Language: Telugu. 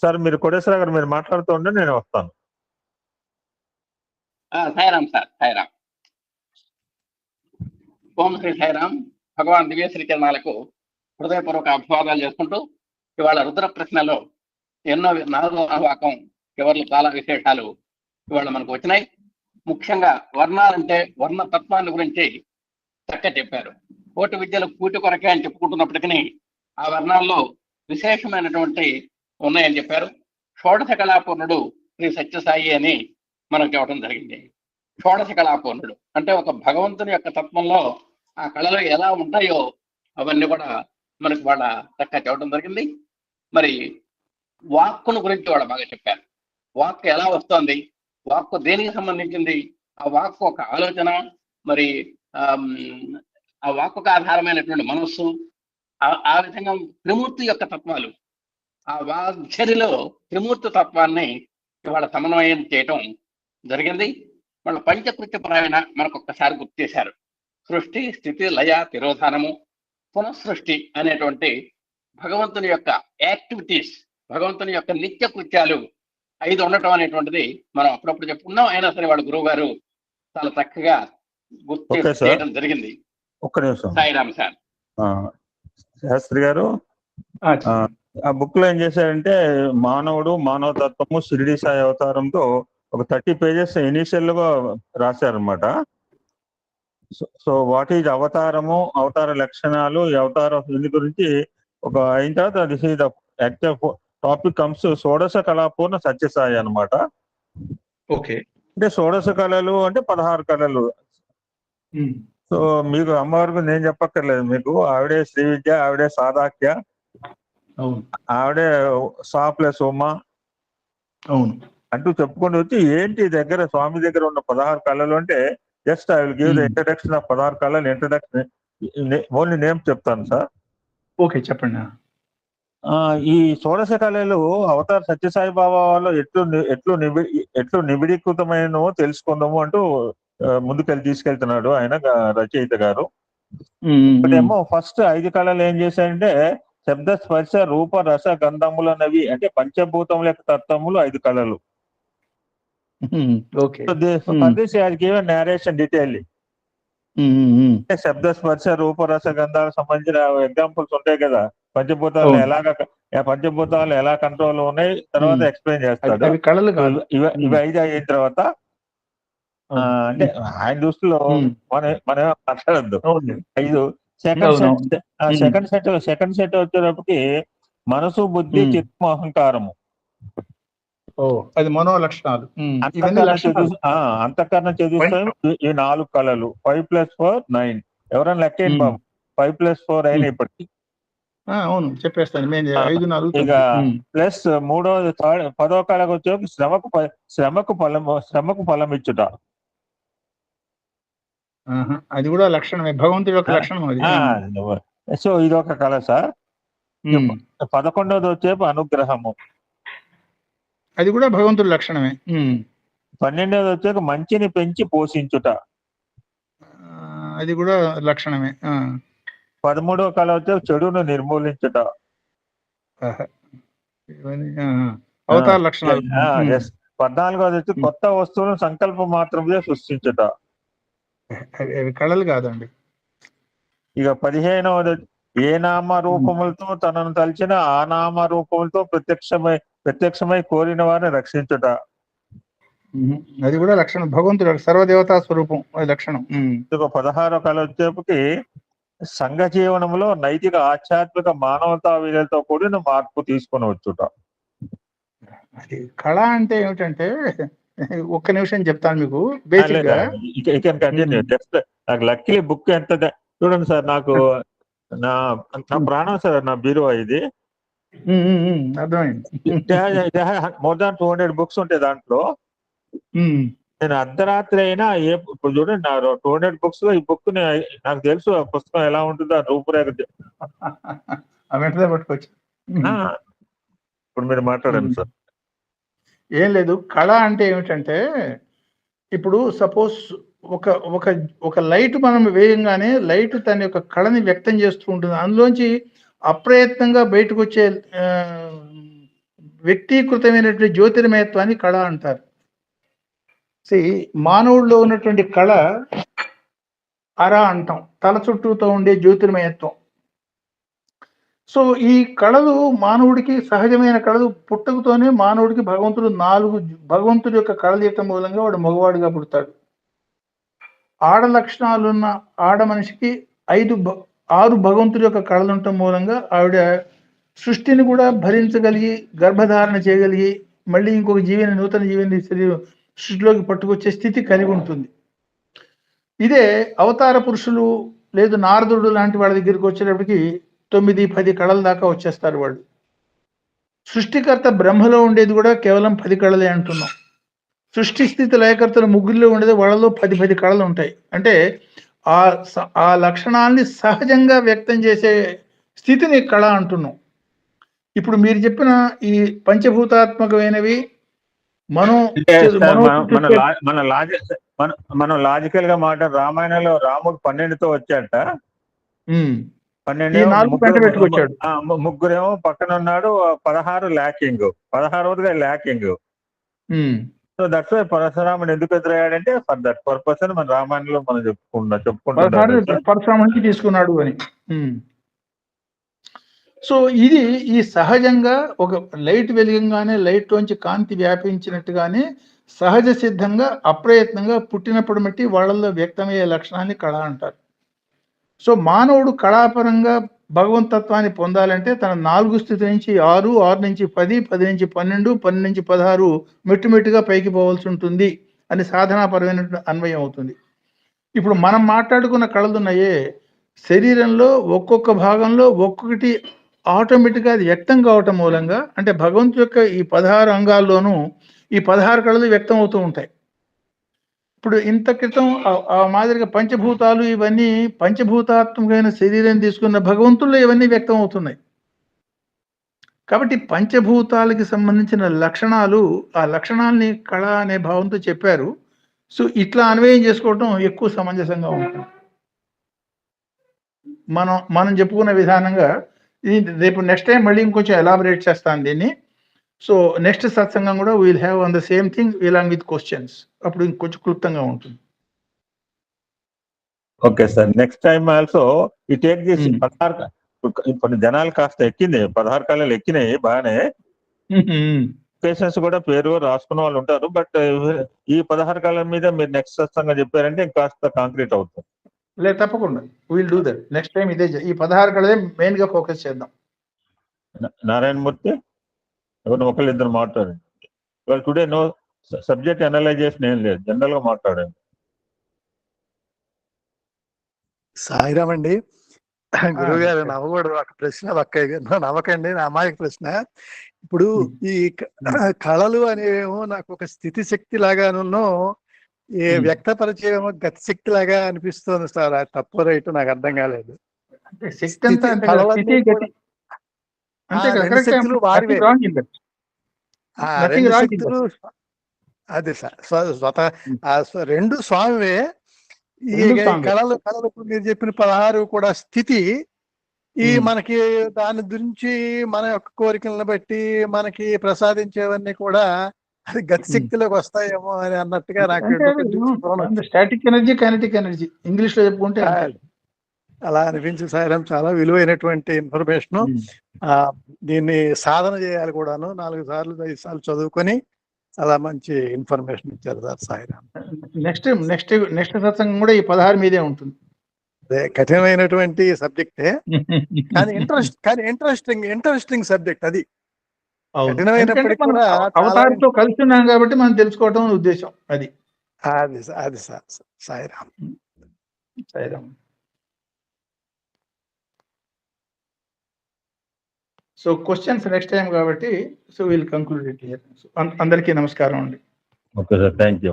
సార్ మీరు కోటేశ్వర గారు మీరు మాట్లాడుతూ ఉంటే నేను వస్తాను. సాయిరామ్ సార్, సాయిరామ్. ఓం శ్రీ సాయిరామ్. భగవాన్ దివ్య శ్రీచరణాలకు హృదయపూర్వక అభివాదాలు చేసుకుంటూ, ఇవాళ రుద్ర ప్రశ్నలో ఎన్నో 4వ వాకం చివర్లు చాలా విశేషాలు ఇవాళ మనకు వచ్చినాయి. ముఖ్యంగా వర్ణాలంటే వర్ణ తత్వాన్ని గురించి చక్కగా చెప్పారు. కోటి విద్యలు కూటి కొరకే అని చెప్పుకుంటున్నప్పటికీ ఆ వర్ణాల్లో విశేషమైనటువంటి ఉన్నాయని చెప్పారు. షోడశ కళాపూర్ణుడు శ్రీ సత్యసాయి అని మనకు చెప్పడం జరిగింది. షోడశ కళాపూర్ణుడు అంటే ఒక భగవంతుని యొక్క తత్వంలో ఆ కళలు ఎలా ఉంటాయో అవన్నీ కూడా మనకు వాళ్ళ చక్కగా చెప్పడం జరిగింది. మరి వాక్కును గురించి వాళ్ళు బాగా చెప్పారు. వాక్కు ఎలా వస్తుంది, వాక్కు దేనికి సంబంధించింది, ఆ వాక్కు ఒక ఆలోచన, మరి ఆ వాక్కుకు ఆధారమైనటువంటి మనస్సు, ఆ విధంగా త్రిమూర్తి యొక్క తత్వాలు, ఆ వాగ్చరిలో త్రిమూర్తి తత్వాన్ని ఇవాళ సమన్వయం చేయటం జరిగింది. వాళ్ళ పంచకృత్యపరాయణ మనకు ఒక్కసారి గుర్తు చేశారు. సృష్టి, స్థితి, లయ, తిరోధానము, పునఃసృష్టి అనేటువంటి భగవంతుని యొక్క యాక్టివిటీస్, భగవంతుని యొక్క నిత్య కృత్యాలు 5 ఉండటం అనేటువంటిది మనం అప్పుడప్పుడు చెప్పుకున్నాం. అయినా సరే వాళ్ళ గురువు గారు చాలా చక్కగా గుర్తు చేయడం జరిగింది. ఒక్క నిమిషం సాయిరామ్ సార్. శాస్త్రి గారు ఆ బుక్ లో ఏం చేశారంటే మానవుడు, మానవతత్వము, షిరిడి సాయి అవతారంతో ఒక 30 పేజెస్ ఇనీషియల్ గా రాశారనమాట. సో వాట్ ఈజ్ అవతారము, అవతార లక్షణాలు, ఈ అవతార దీని గురించి ఒక అయిన తర్వాత this is the actual topic comes షోడశ కళాపూర్ణ సత్యసాయి అనమాట. ఓకే, అంటే షోడశ కళలు అంటే 16 కళలు. సో మీకు అమ్మవారికి నేను చెప్పక్కర్లేదు, మీకు ఆవిడే శ్రీ విద్య, ఆవిడే సాదాఖ్య, ఆవిడే సా ప్లస్ ఉమా అంటూ చెప్పుకొని వచ్చి ఏంటి దగ్గర స్వామి దగ్గర ఉన్న 16 కళలు అంటే just I will give the introduction of 16 కళలు. ఇంట్రడక్షన్ ఓన్లీ నేమ్ చెప్తాను సార్. ఓకే, చెప్పండి. ఈ షోడశ కళలు అవతార సత్యసాయి బాబాలో ఎట్లు నిబిడీకృతమైనవో తెలుసుకుందాము అంటూ ముందుకెళ్ళి తీసుకెళ్తున్నాడు ఆయన రచయిత గారు. ఇప్పుడేమో ఫస్ట్ 5 కళలు ఏం చేశాయంటే శబ్ద, స్పర్శ, రూప, రస, గంధములన్నవి అంటే పంచభూతముల యొక్క తత్వములు 5 కళలు. నేరేషన్ డీటెయిల్ శబ్ద, స్పర్శ, రూప, రస, గంధాలకు సంబంధించిన ఎగ్జాంపుల్స్ ఉంటాయి కదా. పంచభూతాలు ఎలా కంట్రోల్ ఉన్నాయి తర్వాత ఎక్స్ప్లెయిన్ చేస్తాడు. ఇవి 5 అయిన తర్వాత అంటే ఆయన దృష్టిలో మనం మాట్లాడద్దు. 5 సెకండ్ సెట్ వచ్చేటప్పటికి మనసు, బుద్ధి, చిత్తము, అహంకారము, అది మనో లక్షణాలు. అంతఃకరణ చతుష్టయం. ఈ 4 కళలు 5 + 4 9. ఎవరైనా లెక్కేయండి బాబు. 5 + 4 అయినా ఇప్పటికి. అవును, చెప్పేస్తాను. ఇక ప్లస్ 10వ కళకు వచ్చే శ్రమకు ఫలం ఇచ్చుట. అది కూడా లక్షణమే, భగవంతుడి యొక్క లక్షణం అది. సో ఇదొక కళ సార్. 11వది వచ్చేపు అనుగ్రహము, అది కూడా భగవంతుడి లక్షణమే. 12వది వచ్చాక మంచిని పెంచి పోషించుట, అది కూడా లక్షణమే. 13వ కళ వచ్చే చెడును నిర్మూలించుట. అవతార లక్షణాలు. 14వది వచ్చి కొత్త వస్తువులను సంకల్పం మాత్రమే సృష్టించుట. అవి కళలు కాదండి. ఇక 15వది ఏ నామ రూపములతో తనను తలిచిన ఆ నామ రూపములతో ప్రత్యక్షమై కోరిన వారిని రక్షించుట. అది కూడా లక్షణం, భగవంతుడు సర్వదేవతా స్వరూపం, అది లక్షణం. 16వ కళ వచ్చేపటికి సంఘ జీవనంలో నైతిక, ఆధ్యాత్మిక, మానవతా విలువలతో కూడిన మార్పు తీసుకొని వచ్చుట. అది కళ అంటే ఏమిటంటే, ఒక్క నిమిషం చెప్తాను మీకు. బేసిక్ గా నాకు లక్కీ బుక్ ఎంత చూడండి సార్, నాకు నా ప్రాణం సార్, నా బీరువా ఇది. మోర్ దాన్ 200 బుక్స్ ఉంటాయి దాంట్లో. నేను అర్ధరాత్రి అయినా ఇప్పుడు చూడండి నా 200 బుక్స్ లో ఈ బుక్ నాకు తెలుసు ఆ పుస్తకం ఎలా ఉంటుందో ఆ రూపురేఖ పట్టుకోవచ్చు. ఇప్పుడు మీరు మాట్లాడండి సార్. ఏం లేదు, కళ అంటే ఏమిటంటే, ఇప్పుడు సపోజ్ ఒక లైట్ మనం వేయంగానే లైట్ తన యొక్క కళని వ్యక్తం చేస్తూ ఉంటుంది. అందులోంచి అప్రయత్నంగా బయటకు వచ్చే వ్యక్తీకృతమైనటువంటి జ్యోతిర్మయత్వాన్ని కళ అంటారు. మానవుడిలో ఉన్నటువంటి కళ అర అంటాం, తల చుట్టూతో ఉండే జ్యోతిర్మయత్వం. సో ఈ కళలు మానవుడికి సహజమైన కళలు. పుట్టుకతోనే మానవుడికి భగవంతుడి యొక్క కళలు ఇవ్వటం మూలంగా వాడు మగవాడిగా పుడతాడు. ఆడ లక్షణాలున్న ఆడ మనిషికి 6 భగవంతుడి యొక్క కళలు ఉండటం మూలంగా ఆవిడ సృష్టిని కూడా భరించగలిగి, గర్భధారణ చేయగలిగి, మళ్ళీ ఇంకొక జీవిని, నూతన జీవిని సృష్టిలోకి పట్టుకొచ్చే స్థితి కలిగి ఉంటుంది. ఇదే అవతార పురుషులు లేదు నారదుడు లాంటి వాళ్ళ దగ్గరికి వచ్చేటప్పటికి 9-10 కళల దాకా వచ్చేస్తారు వాళ్ళు. సృష్టికర్త బ్రహ్మలో ఉండేది కూడా కేవలం 10 కళలే అంటున్నాం. సృష్టి స్థితి లయకర్తలు ముగ్గురులో ఉండేది వాళ్ళలో 10 కళలు ఉంటాయి. అంటే ఆ లక్షణాలని సహజంగా వ్యక్తం చేసే స్థితిని కళ అంటున్నాం. ఇప్పుడు మీరు చెప్పిన ఈ పంచభూతాత్మకమైనవి మనం లాజికల్ గా మాట రామాయణంలో రాముడు 12తో వచ్చాట. 12 ముగ్గురేమో పక్కన ఉన్నాడు, 16 ల్యాకింగ్, 16వదిగా ల్యాకింగ్. సో దట్స్ వై పరశురాముడు ఎందుకు ఎదురయ్యాడంటే ఫర్ దట్ పర్పస్ అని మన రామాయణంలో మనం చెప్పుకుంటున్నాం పరశురాముడికి తీసుకున్నాడు అని. సో ఇది ఈ సహజంగా ఒక లైట్ వెలిగంగానే లైట్లోంచి కాంతి వ్యాపించినట్టుగానే సహజ సిద్ధంగా అప్రయత్నంగా పుట్టినప్పుడు మట్టి వాళ్ళల్లో వ్యక్తమయ్యే లక్షణాన్ని కళ అంటారు. సో మానవుడు కళాపరంగా భగవంతత్వాన్ని పొందాలంటే తన 4 స్థితి నుంచి 6, 6 నుంచి 10, 10 నుంచి 12, 12 నుంచి 16 మెట్టుమెట్టుగా పైకి పోవాల్సి ఉంటుంది అని సాధనాపరమైన అన్వయం అవుతుంది. ఇప్పుడు మనం మాట్లాడుకున్న కళలు ఉన్నాయే, శరీరంలో ఒక్కొక్క భాగంలో ఒక్కొక్కటి ఆటోమేటిక్గా అది వ్యక్తం కావటం మూలంగా, అంటే భగవంతు యొక్క ఈ 16 అంగాల్లోనూ ఈ 16 కళలు వ్యక్తం అవుతూ ఉంటాయి. ఇప్పుడు ఇంత క్రితం ఆ మాదిరిగా పంచభూతాలు ఇవన్నీ పంచభూతాత్మకమైన శరీరం తీసుకున్న భగవంతుల్లో ఇవన్నీ వ్యక్తం అవుతున్నాయి. కాబట్టి పంచభూతాలకి సంబంధించిన లక్షణాలు, ఆ లక్షణాలని కళ అనే భావంతో చెప్పారు. సో ఇట్లా అన్వయం చేసుకోవటం ఎక్కువ సమంజసంగా ఉంటుంది. మనం చెప్పుకున్న విధానంగా రేపు నెక్స్ట్ టైం మళ్ళీ ఇంకొంచెం ఎలాబరేట్ చేస్తాను దీన్ని. సో నెక్స్ట్ సత్సంగం కూడా will have on the same thing along with questions. అప్పుడు ఇంకొంచెం క్లుప్తంగా ఉంటుంది. Okay sir, next time also ఈ టేక్ దిస్ 16 ఇప్పుడు జనాలు కాస్త ఎక్కింది, 16 కళలు ఎక్కినాయి బాగానే. పేషెంట్స్ కూడా పేరు రాసుకున్న వాళ్ళు ఉంటారు. బట్ ఈ 16 కళల మీద మీరు నెక్స్ట్ సత్సంగం చెప్పారంటే ఇంకాస్త కాంక్రీట్ అవుతుంది. లేదు తప్పకుండా will do that. Next time ఇదే ఈ 16 కళలే మెయిన్ గా ఫోకస్ చేద్దాం. నారాయణమూర్తి ఎవరు ఒకళ్ళిద్దరు మాట్లాడండి. వాళ్ళు టుడే నో సబ్జెక్ట్ అనలైజేషన్ ఏం లేదు, జనరల్ గా మాట్లాడండి. సాయిరామ్ అండి. గురువు గారు నవ్వకూడదు, ఒక ప్రశ్న నవ్వకండి, నా అమ్మాయి ప్రశ్న. ఇప్పుడు ఈ కళలు అనేవేమో నాకు ఒక స్థితి శక్తి లాగాను వ్యక్తపరిచేమో గతి శక్తి లాగా అనిపిస్తుంది సార్. అది తప్పు రైట్ నాకు అర్థం కాలేదు. రెండు శక్తులు వారివే, రెండు శక్తులు అదే సార్ రెండు స్వామివే. ఈ కళలు మీరు చెప్పిన 16 కూడా స్థితి ఈ మనకి దాని గురించి మన యొక్క కోరికలను బట్టి మనకి ప్రసాదించేవన్నీ కూడా అది గతి శక్తిలోకి వస్తాయేమో అని అన్నట్టుగా నాకు static energy, kinetic energy English లో చెప్పుకుంటే అలా అనిపించింది సార్. చాలా విలువైనటువంటి ఇన్ఫర్మేషన్. దీన్ని సాధన చేయాలి కూడాను. 4 సార్లు 5 సార్లు చదువుకొని చాలా మంచి ఇన్ఫర్మేషన్ ఇచ్చారు సార్. సాయిరామ్. నెక్స్ట్ సత్సంగం కూడా ఈ 16 మీదే ఉంటుంది. అదే కఠినమైనటువంటి సబ్జెక్టే కానీ ఇంట్రెస్టింగ్ సబ్జెక్ట్. అది కఠినమైనప్పటికీ కూడా అవతారంతో కలిసి ఉన్నాం కాబట్టి మనం తెలుసుకోవటం ఉద్దేశం. అది sir. Sairam. So questions next time కాబట్టి so will conclude it here. అందరికీ నమస్కారం అండి. Okay sir, thank you.